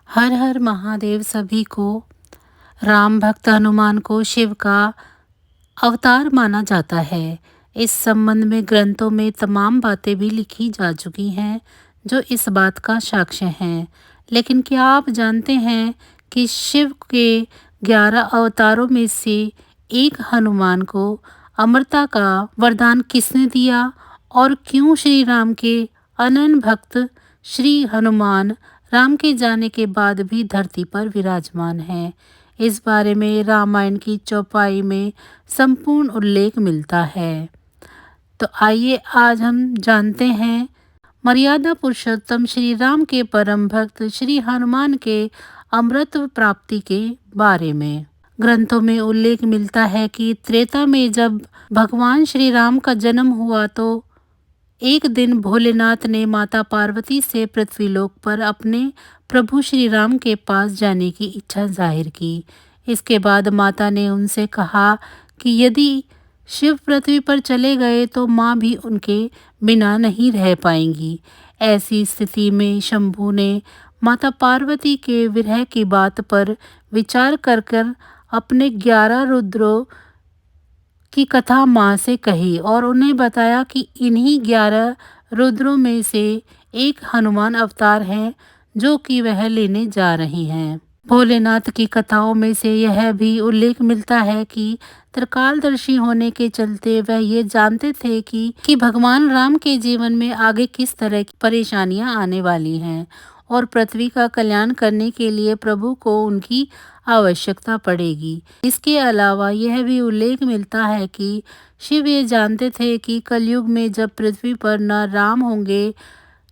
हर हर महादेव। सभी को राम भक्त हनुमान को शिव का अवतार माना जाता है। इस संबंध में ग्रंथों में तमाम बातें भी लिखी जा चुकी हैं जो इस बात का साक्ष्य हैं। लेकिन क्या आप जानते हैं कि शिव के 11 अवतारों में से एक हनुमान को अमरता का वरदान किसने दिया और क्यों श्री राम के अनन्य भक्त श्री हनुमान राम के जाने के बाद भी धरती पर विराजमान हैं? इस बारे में रामायण की चौपाई में संपूर्ण उल्लेख मिलता है। तो आइए आज हम जानते हैं मर्यादा पुरुषोत्तम श्री राम के परम भक्त श्री हनुमान के अमृत प्राप्ति के बारे में। ग्रंथों में उल्लेख मिलता है कि त्रेता में जब भगवान श्री राम का जन्म हुआ तो एक दिन भोलेनाथ ने माता पार्वती से पृथ्वीलोक पर अपने प्रभु श्री राम के पास जाने की इच्छा जाहिर की। इसके बाद माता ने उनसे कहा कि यदि शिव पृथ्वी पर चले गए तो माँ भी उनके बिना नहीं रह पाएंगी। ऐसी स्थिति में शंभू ने माता पार्वती के विरह की बात पर विचार कर कर अपने 11 रुद्रों की कथा माँ से कही और उन्हें बताया कि इन्हीं 11 रुद्रों में से एक हनुमान अवतार है जो कि वह लेने जा रही हैं। भोलेनाथ की कथाओं में से यह भी उल्लेख मिलता है कि त्रिकालदर्शी होने के चलते वह ये जानते थे कि भगवान राम के जीवन में आगे किस तरह की परेशानियां आने वाली हैं और पृथ्वी का कल्याण करने के लिए प्रभु को उनकी आवश्यकता पड़ेगी। इसके अलावा यह भी उल्लेख मिलता है कि शिव ये जानते थे कि कलयुग में जब पृथ्वी पर न राम होंगे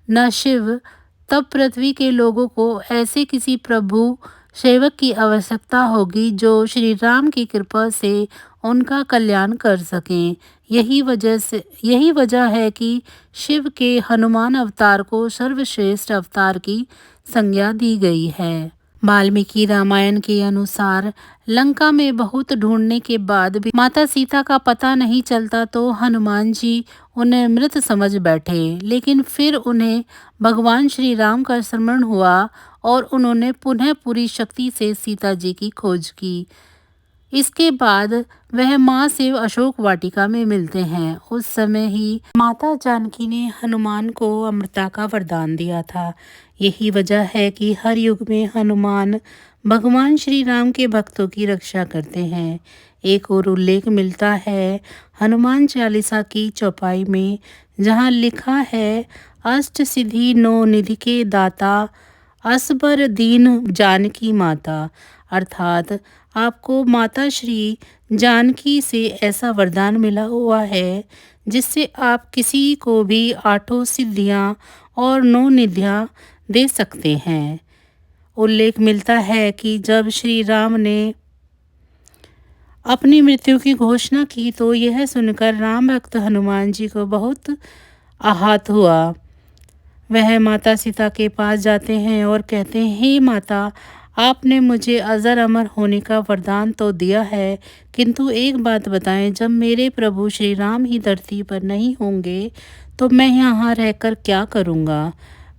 न शिव, तब पृथ्वी के लोगों को ऐसे किसी प्रभु सेवक की आवश्यकता होगी जो श्री राम की कृपा से उनका कल्याण कर सकें। यही वजह है कि शिव के हनुमान अवतार को सर्वश्रेष्ठ अवतार की संज्ञा दी गई है। वाल्मीकि रामायण के अनुसार लंका में बहुत ढूंढने के बाद भी माता सीता का पता नहीं चलता तो हनुमान जी उन्हें मृत समझ बैठे। लेकिन फिर उन्हें भगवान श्री राम का स्मरण हुआ और उन्होंने पुनः पूरी शक्ति से सीता जी की खोज की। इसके बाद वह माँ से अशोक वाटिका में मिलते हैं। उस समय ही माता जानकी ने हनुमान को अमरता का वरदान दिया था। यही वजह है कि हर युग में हनुमान भगवान श्री राम के भक्तों की रक्षा करते हैं। एक और उल्लेख मिलता है हनुमान चालीसा की चौपाई में, जहाँ लिखा है अष्ट सिद्धि नौ निधि के दाता असबर दीन जानकी माता। अर्थात आपको माता श्री जानकी से ऐसा वरदान मिला हुआ है जिससे आप किसी को भी 8 सिद्धियां और 9 निधियां दे सकते हैं। उल्लेख मिलता है कि जब श्री राम ने अपनी मृत्यु की घोषणा की तो यह सुनकर राम भक्त हनुमान जी को बहुत आहत हुआ। वह माता सीता के पास जाते हैं और कहते हैं, हे माता, आपने मुझे अजर अमर होने का वरदान तो दिया है, किंतु एक बात बताएं, जब मेरे प्रभु श्री राम ही धरती पर नहीं होंगे तो मैं यहाँ रहकर क्या करूँगा?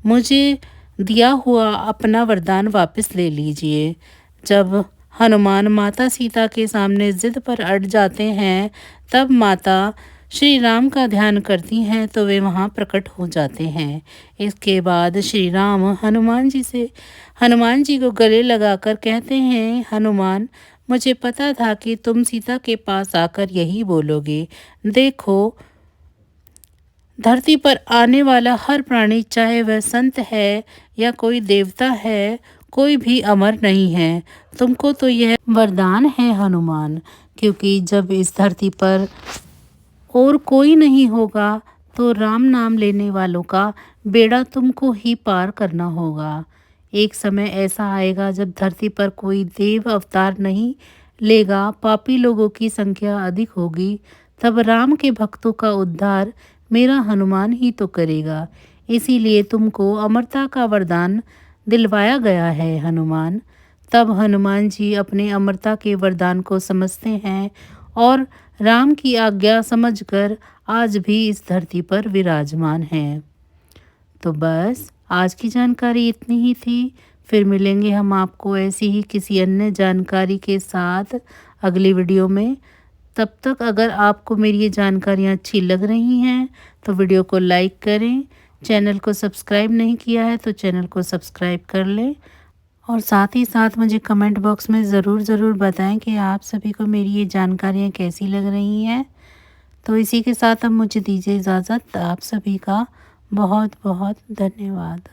मुझे दिया हुआ अपना वरदान वापस ले लीजिए। जब हनुमान माता सीता के सामने जिद पर अड़ जाते हैं तब माता श्री राम का ध्यान करती हैं तो वे वहाँ प्रकट हो जाते हैं। इसके बाद श्री राम हनुमान जी को गले लगाकर कहते हैं, हनुमान, मुझे पता था कि तुम सीता के पास आकर यही बोलोगे। देखो, धरती पर आने वाला हर प्राणी, चाहे वह संत है या कोई देवता है, कोई भी अमर नहीं है। तुमको तो यह वरदान है हनुमान, क्योंकि जब इस धरती पर और कोई नहीं होगा तो राम नाम लेने वालों का बेड़ा तुमको ही पार करना होगा। एक समय ऐसा आएगा जब धरती पर कोई देव अवतार नहीं लेगा, पापी लोगों की संख्या अधिक होगी, तब राम के भक्तों का उद्धार मेरा हनुमान ही तो करेगा। इसीलिए तुमको अमरता का वरदान दिलवाया गया है हनुमान। तब हनुमान जी अपने अमरता के वरदान को समझते हैं और राम की आज्ञा समझकर आज भी इस धरती पर विराजमान हैं। तो बस आज की जानकारी इतनी ही थी। फिर मिलेंगे हम आपको ऐसी ही किसी अन्य जानकारी के साथ अगली वीडियो में। तब तक अगर आपको मेरी ये जानकारियाँ अच्छी लग रही हैं तो वीडियो को लाइक करें। चैनल को सब्सक्राइब नहीं किया है तो चैनल को सब्सक्राइब कर लें और साथ ही साथ मुझे कमेंट बॉक्स में ज़रूर बताएं कि आप सभी को मेरी ये जानकारियाँ कैसी लग रही हैं। तो इसी के साथ अब मुझे दीजिए इजाज़त। आप सभी का बहुत बहुत धन्यवाद।